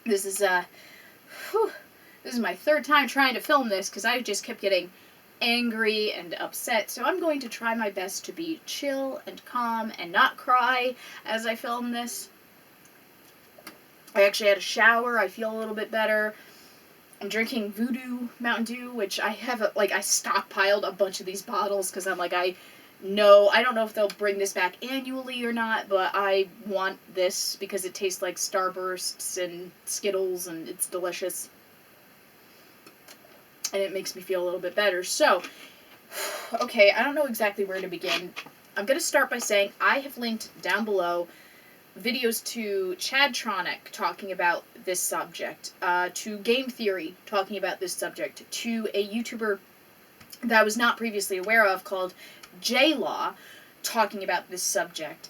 This is, whew, this is my third time trying to film this because I just kept getting angry and upset. So I'm going to try my best to be chill and calm and not cry as I film this. I actually had a shower. I feel a little bit better. I'm drinking Voodoo Mountain Dew, which I have, I stockpiled a bunch of these bottles because I'm like, I don't know if they'll bring this back annually or not, but I want this because it tastes like Starbursts and Skittles and it's delicious. And it makes me feel a little bit better. So, okay, I don't know exactly where to begin. I'm going to start by saying I have linked down below videos to Chadtronic talking about this subject, to Game Theory talking about this subject, to a YouTuber that I was not previously aware of called JLaw talking about this subject.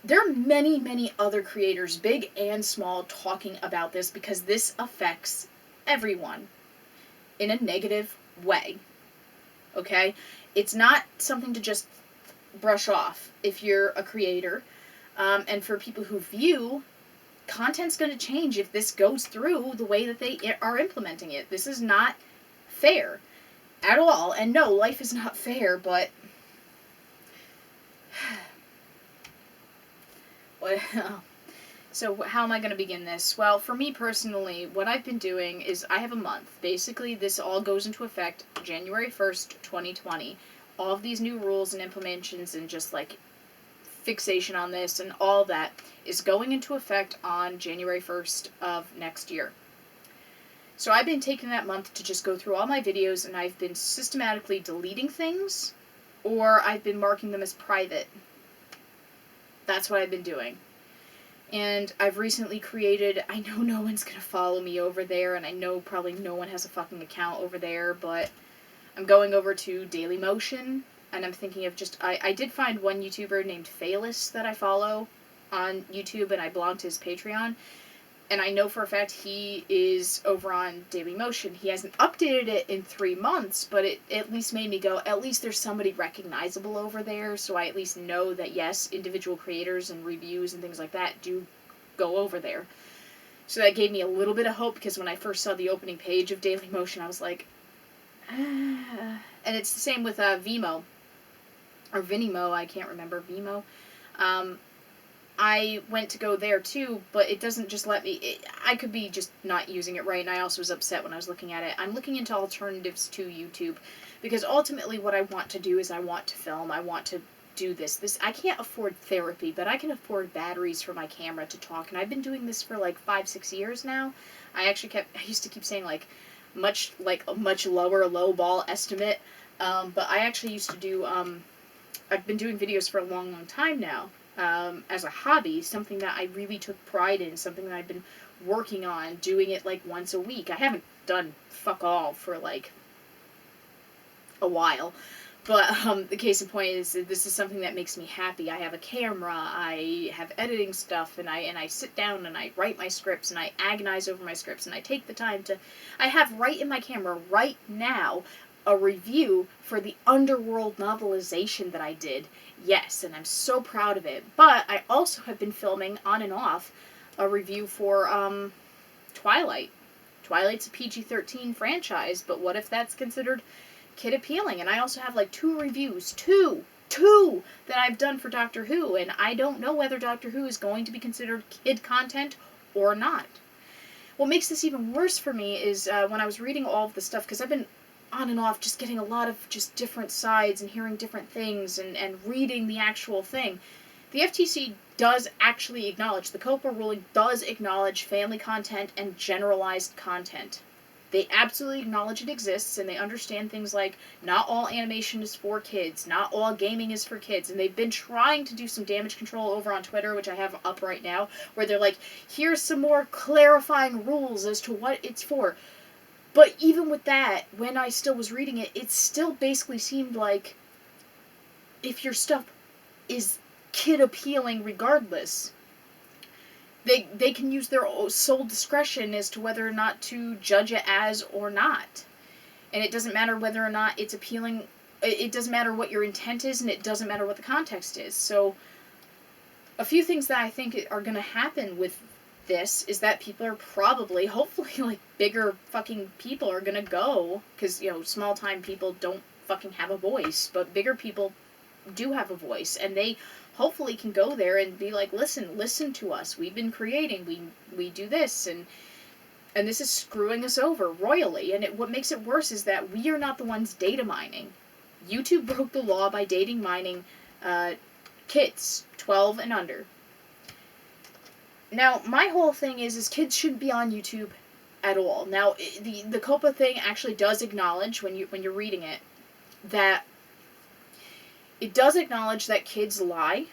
There are many, many other creators, big and small, talking about this because this affects everyone in a negative way. Okay? It's not something to just brush off if you're a creator. And for people who view, content's going to change if this goes through the way that they are implementing it. This is not fair at all. And no, life is not fair, but so how am I going to begin this? Well, for me personally, what I've been doing is I have a month. Basically, this all goes into effect January 1st, 2020. All of these new rules and implementations and just fixation on this and all that is going into effect on January 1st of next year. So I've been taking that month to just go through all my videos and I've been systematically deleting things or I've been marking them as private. That's what I've been doing. And I've recently created, I know no one's going to follow me over there and I know probably no one has a fucking account over there, but I'm going over to Dailymotion. And I'm thinking of I did find one YouTuber named Phalis that I follow on YouTube, and I belong to his Patreon. And I know for a fact he is over on Dailymotion. He hasn't updated it in 3 months, but it at least made me go, at least there's somebody recognizable over there, so I at least know that, yes, individual creators and reviews and things like that do go over there. So that gave me a little bit of hope, because when I first saw the opening page of Dailymotion, I was like, ah. And it's the same with Vimeo. Or Vimeo, I can't remember, Vimeo. I went to go there too, but it doesn't just let me, I could be just not using it right, and I also was upset when I was looking at it. I'm looking into alternatives to YouTube, because ultimately what I want to do is I want to film, I want to do this. I can't afford therapy, but I can afford batteries for my camera to talk, and I've been doing this for 5-6 years now. I used to keep saying a much lower low ball estimate, but I actually used to do, I've been doing videos for a long, long time now, as a hobby, something that I really took pride in, something that I've been working on, doing it once a week. I haven't done fuck all for a while, but the case in point is this is something that makes me happy. I have a camera, I have editing stuff, and I sit down and I write my scripts and I agonize over my scripts and I take the time to, I have right in my camera right now a review for the Underworld novelization that I did. Yes, and I'm so proud of it. But I also have been filming on and off a review for Twilight. Twilight's a PG-13 franchise, but what if that's considered kid appealing? And I also have 2 reviews, two that I've done for Doctor Who, and I don't know whether Doctor Who is going to be considered kid content or not. What makes this even worse for me is when I was reading all of the stuff, because I've been on and off just getting a lot of just different sides and hearing different things and reading the actual thing. The FTC does actually acknowledge, the COPPA ruling does acknowledge family content and generalized content. They absolutely acknowledge it exists, and they understand things like not all animation is for kids, not all gaming is for kids, and they've been trying to do some damage control over on Twitter, which I have up right now, where they're like, here's some more clarifying rules as to what it's for. But even with that, when I still was reading it, it still basically seemed like if your stuff is kid appealing regardless, they can use their sole discretion as to whether or not to judge it as or not. And it doesn't matter whether or not it's appealing, it doesn't matter what your intent is, and it doesn't matter what the context is. So, a few things that I think are going to happen with this is that people are probably, hopefully, like, bigger fucking people are gonna go, because, you know, small time people don't fucking have a voice, but bigger people do have a voice, and they hopefully can go there and be like, listen to us, we've been creating, we do this, and this is screwing us over royally. And what makes it worse is that we are not the ones data mining. YouTube broke the law by data mining kids 12 and under. Now, my whole thing is kids shouldn't be on YouTube at all. Now, the COPA thing actually does acknowledge, when you're reading it, that it does acknowledge that kids lie.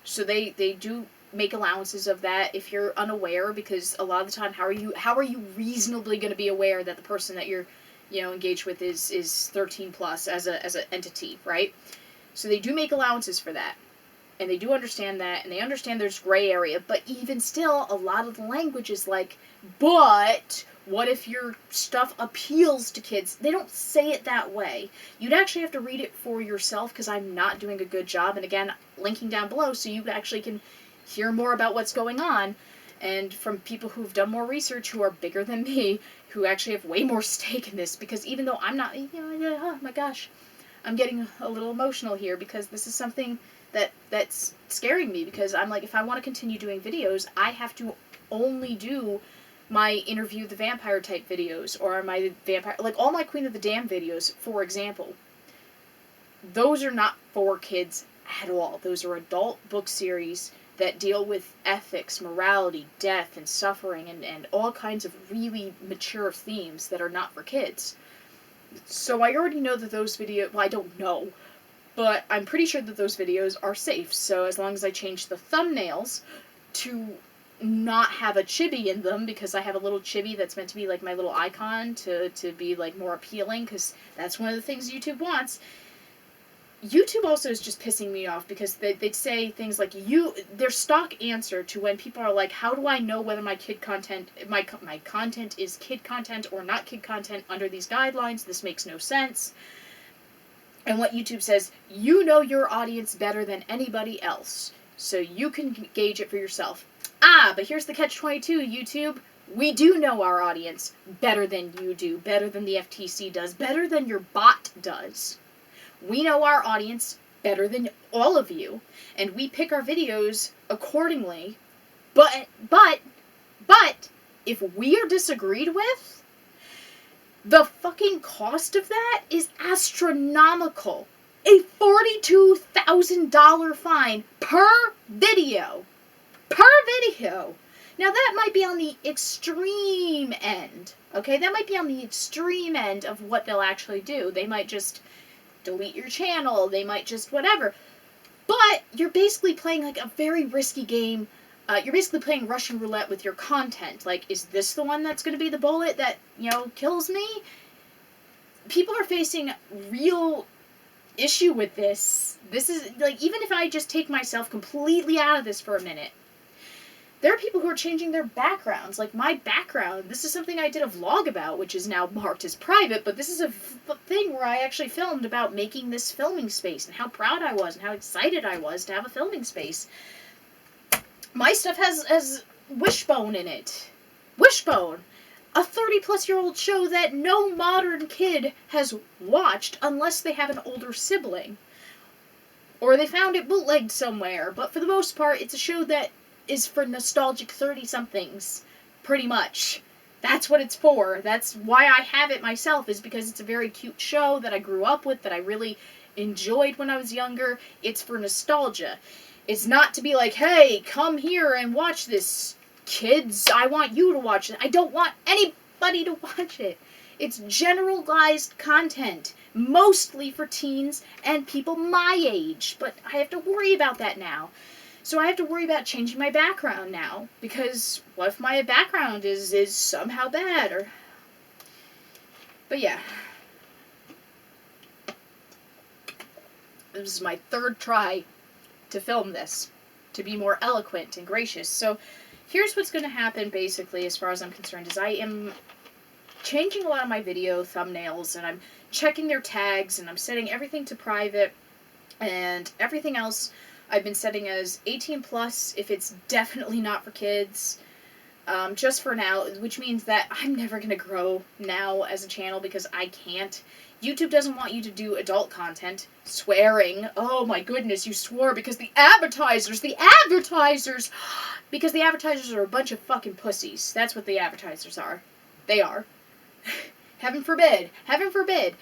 So they do make allowances of that if you're unaware, because a lot of the time, how are you reasonably going to be aware that the person that you're, you know, engaged with is 13 plus as an entity, right? So they do make allowances for that. And they do understand that, and they understand there's gray area, but even still, a lot of the language is like, but what if your stuff appeals to kids? They don't say it that way. You'd actually have to read it for yourself, because I'm not doing a good job, and again, linking down below so you actually can hear more about what's going on, and from people who've done more research, who are bigger than me, who actually have way more stake in this, because even though I'm not, you know, oh my gosh, I'm getting a little emotional here, because this is something that's scaring me, because I'm like, if I want to continue doing videos, I have to only do my Interview the Vampire type videos, or my vampire, like all my Queen of the Damned videos, for example. Those are not for kids at all. Those are adult book series that deal with ethics, morality, death, and suffering, and all kinds of really mature themes that are not for kids. So I already know that those videos, well, I don't know, but I'm pretty sure that those videos are safe. So as long as I change the thumbnails to not have a chibi in them, because I have a little chibi that's meant to be like my little icon to be like more appealing, because that's one of the things YouTube wants. YouTube also is just pissing me off, because they'd say things like, their stock answer to when people are like, how do I know whether my content is kid content or not kid content under these guidelines? This makes no sense. And what YouTube says, you know your audience better than anybody else, so you can gauge it for yourself. But here's the catch-22, YouTube. We do know our audience better than you do, better than the FTC does, better than your bot does. We know our audience better than all of you, and we pick our videos accordingly. But, if we are disagreed with, the fucking cost of that is astronomical. A $42,000 fine per video. Per video. Now that might be on the extreme end. Okay, that might be on the extreme end of what they'll actually do. They might just delete your channel. They might just whatever. But you're basically playing like a very risky game. You're basically playing Russian roulette with your content. Like, is this the one that's going to be the bullet that, you know, kills me? People are facing real issue with this. This is, like, even if I just take myself completely out of this for a minute, there are people who are changing their backgrounds. Like, my background, this is something I did a vlog about, which is now marked as private, but this is a thing where I actually filmed about making this filming space, and how proud I was, and how excited I was to have a filming space. My stuff has Wishbone in it. Wishbone! A 30-plus-year-old show that no modern kid has watched unless they have an older sibling. Or they found it bootlegged somewhere, but for the most part, it's a show that is for nostalgic 30-somethings, pretty much. That's what it's for. That's why I have it myself, is because it's a very cute show that I grew up with, that I really enjoyed when I was younger. It's for nostalgia. It's not to be like, hey, come here and watch this, kids. I want you to watch it. I don't want anybody to watch it. It's generalized content, mostly for teens and people my age. But I have to worry about that now. So I have to worry about changing my background now. Because what if my background is somehow bad? Or... But yeah. This is my third try to film this, to be more eloquent and gracious. So here's what's going to happen, basically, as far as I'm concerned, is I am changing a lot of my video thumbnails, and I'm checking their tags, and I'm setting everything to private, and everything else I've been setting as 18 plus if it's definitely not for kids. just for now, which means that I'm never going to grow now as a channel because I can't. YouTube doesn't want you to do adult content. Swearing. Oh my goodness, you swore because the advertisers, because the advertisers are a bunch of fucking pussies. That's what the advertisers are. They are. Heaven forbid,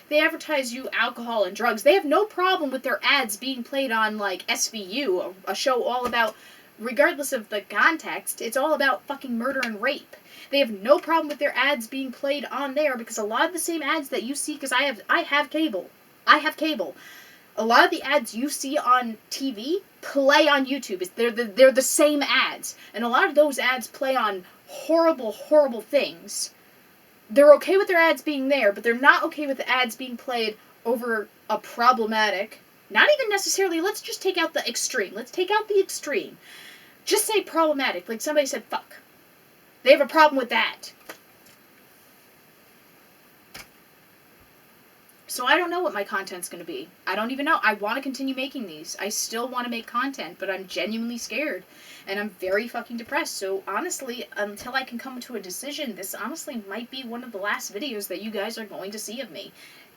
they advertise you alcohol and drugs. They have no problem with their ads being played on, like, SVU, a show all about, regardless of the context, it's all about fucking murder and rape. They have no problem with their ads being played on there because a lot of the same ads that you see, because I have cable. A lot of the ads you see on TV play on YouTube. They're the same ads. And a lot of those ads play on horrible, horrible things. They're okay with their ads being there, but they're not okay with the ads being played over a problematic, not even necessarily, let's just take out the extreme. Let's take out the extreme. Just say problematic, like somebody said fuck. They have a problem with that. So I don't know what my content's going to be. I don't even know. I want to continue making these. I still want to make content, but I'm genuinely scared. And I'm very fucking depressed. So honestly, until I can come to a decision, this honestly might be one of the last videos that you guys are going to see of me.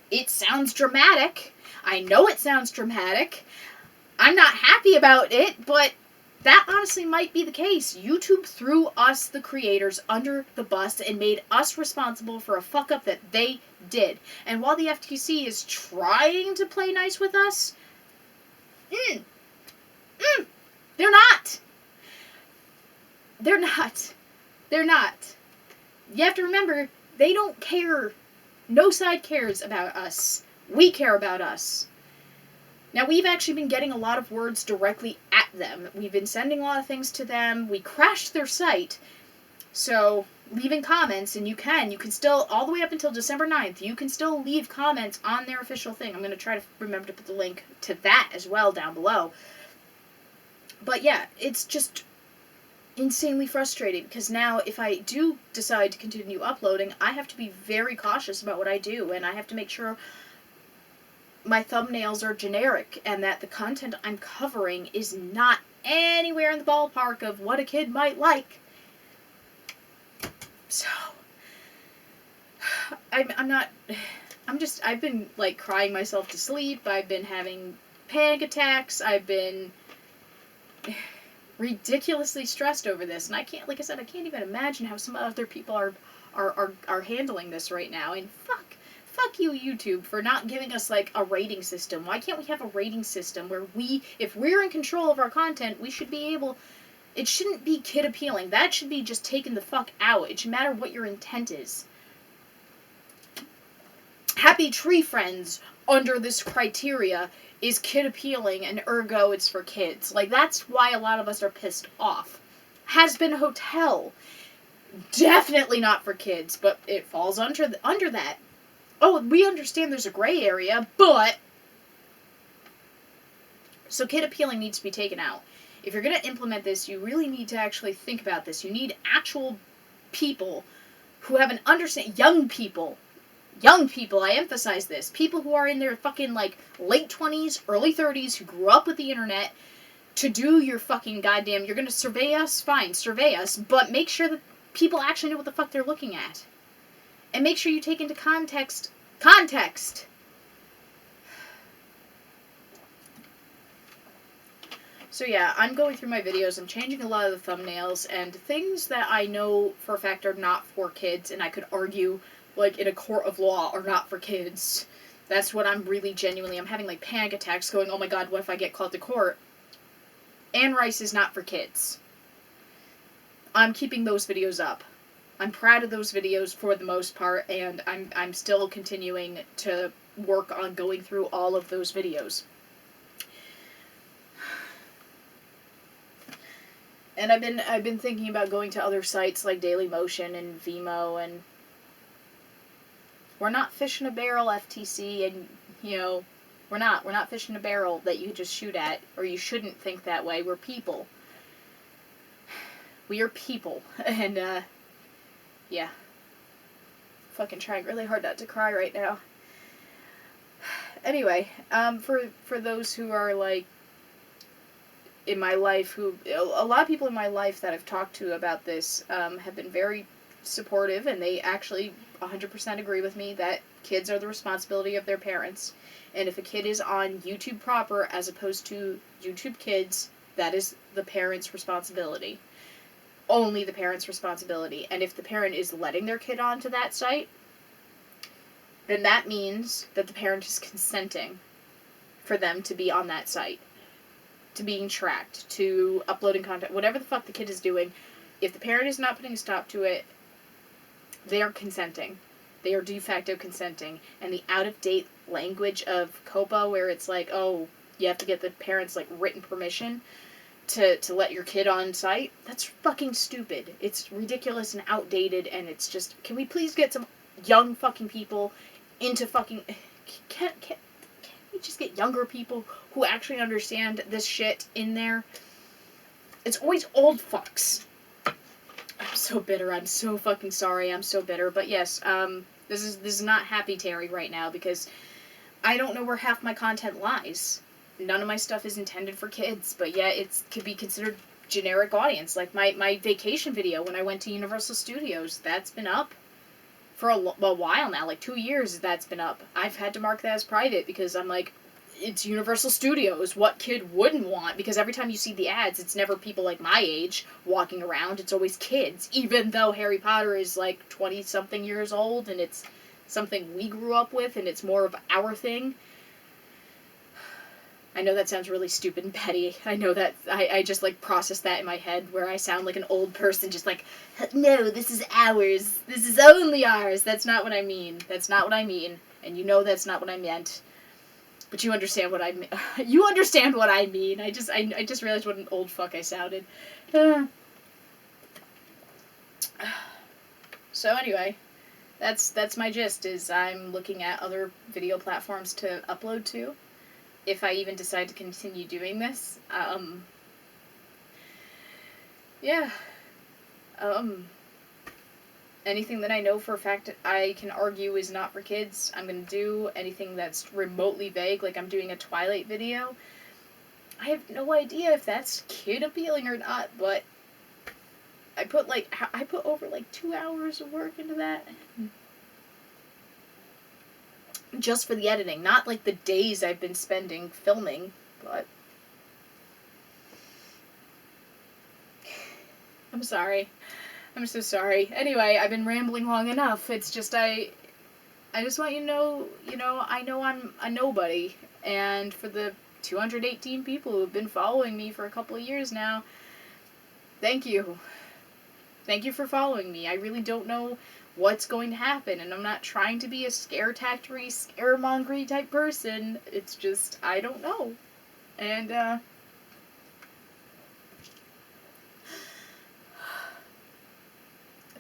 It sounds dramatic. I know it sounds dramatic. I'm not happy about it, but that honestly might be the case. YouTube threw us, the creators, under the bus and made us responsible for a fuck-up that they did. And while the FTC is trying to play nice with us, they're not. They're not. They're not. You have to remember, they don't care. No side cares about us. We care about us. Now, we've actually been getting a lot of words directly at them. We've been sending a lot of things to them. We crashed their site. So, leaving comments, and you can still, all the way up until December 9th, you can still leave comments on their official thing. I'm going to try to remember to put the link to that as well down below. But yeah, it's just insanely frustrating because now if I do decide to continue uploading, I have to be very cautious about what I do, and I have to make sure my thumbnails are generic and that the content I'm covering is not anywhere in the ballpark of what a kid might like. So, I've been, like, crying myself to sleep. I've been having panic attacks. I've been ridiculously stressed over this. And I can't, like I said, I can't even imagine how some other people are handling this right now. And fuck you, YouTube, for not giving us, like, a rating system. Why can't we have a rating system where if we're in control of our content, we should be able... It shouldn't be kid appealing. That should be just taken the fuck out. It should matter what your intent is. Happy Tree Friends, under this criteria, is kid appealing, and ergo it's for kids. Like, that's why a lot of us are pissed off. Has Been Hotel, definitely not for kids, but it falls under that. Oh, we understand there's a gray area, but... So kid appealing needs to be taken out. If you're going to implement this, you really need to actually think about this. You need actual people who have an understanding. Young people, I emphasize this. People who are in their fucking, like, late 20s, early 30s, who grew up with the internet, to do your fucking goddamn... You're going to survey us? Fine, survey us, but make sure that people actually know what the fuck they're looking at. And make sure you take into context. So yeah, I'm going through my videos, I'm changing a lot of the thumbnails, and things that I know for a fact are not for kids, and I could argue, like, in a court of law, are not for kids. That's what I'm really genuinely... I'm having, like, panic attacks going, oh my god, what if I get called to court? Anne Rice is not for kids. I'm keeping those videos up. I'm proud of those videos for the most part, and I'm still continuing to work on going through all of those videos. And I've been thinking about going to other sites like Dailymotion and Vimeo, and we're not fish in a barrel, FTC, and, you know, we're not fish in a barrel that you just shoot at, or you shouldn't think that way. We're people. We are people, and, yeah. Fucking trying really hard not to cry right now. Anyway, for those who are, like, in my life who, a lot of people in my life that I've talked to about this have been very supportive, and they actually 100% agree with me that kids are the responsibility of their parents. And if a kid is on YouTube proper as opposed to YouTube Kids, that is the parent's responsibility. Only the parent's responsibility. And if the parent is letting their kid onto that site, then that means that the parent is consenting for them to be on that site, to being tracked, to uploading content, whatever the fuck the kid is doing. If the parent is not putting a stop to it, they are consenting. They are de facto consenting. And the out-of-date language of COPPA, where it's like, oh, you have to get the parents' like written permission to let your kid on site, that's fucking stupid. It's ridiculous and outdated, and it's just, can we please get some young fucking people into fucking, can we just get younger people who actually understand this shit in there? It's always old fucks. I'm so bitter. I'm so fucking sorry. I'm so bitter. But yes, this is not happy Terry right now, because I don't know where half my content lies. None of my stuff is intended for kids, but yet it could be considered generic audience. Like my vacation video when I went to Universal Studios, that's been up for a while now, like 2 years that's been up. I've had to mark that as private because I'm like, it's Universal Studios. What kid wouldn't want? Because every time you see the ads, it's never people like my age walking around. It's always kids, even though Harry Potter is like 20-something years old and it's something we grew up with and it's more of our thing. I know that sounds really stupid and petty. I know that I just like process that in my head where I sound like an old person just like, no, this is ours. This is only ours. That's not what I mean. That's not what I mean. And you know that's not what I meant. But you understand what I mean. You understand what I mean. I just realized what an old fuck I sounded. So anyway, that's my gist, is I'm looking at other video platforms to upload to, if I even decide to continue doing this. Yeah. Anything that I know for a fact I can argue is not for kids, I'm going to do. Anything that's remotely vague, like I'm doing a Twilight video, I have no idea if that's kid appealing or not, but I put over 2 hours of work into that. Just for the editing, not like the days I've been spending filming, but I'm sorry. I'm so sorry. Anyway, I've been rambling long enough. It's just I just want you to know, I know I'm a nobody, and for the 218 people who have been following me for a couple of years now, thank you. Thank you for following me. I really don't know what's going to happen, and I'm not trying to be a scare-tactory, scaremongery type person. It's just, I don't know. And,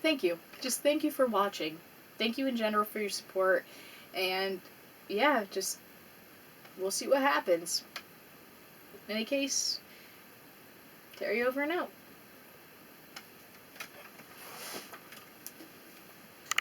thank you. Just thank you for watching. Thank you in general for your support. And, yeah, just, we'll see what happens. In any case, Terry over and out.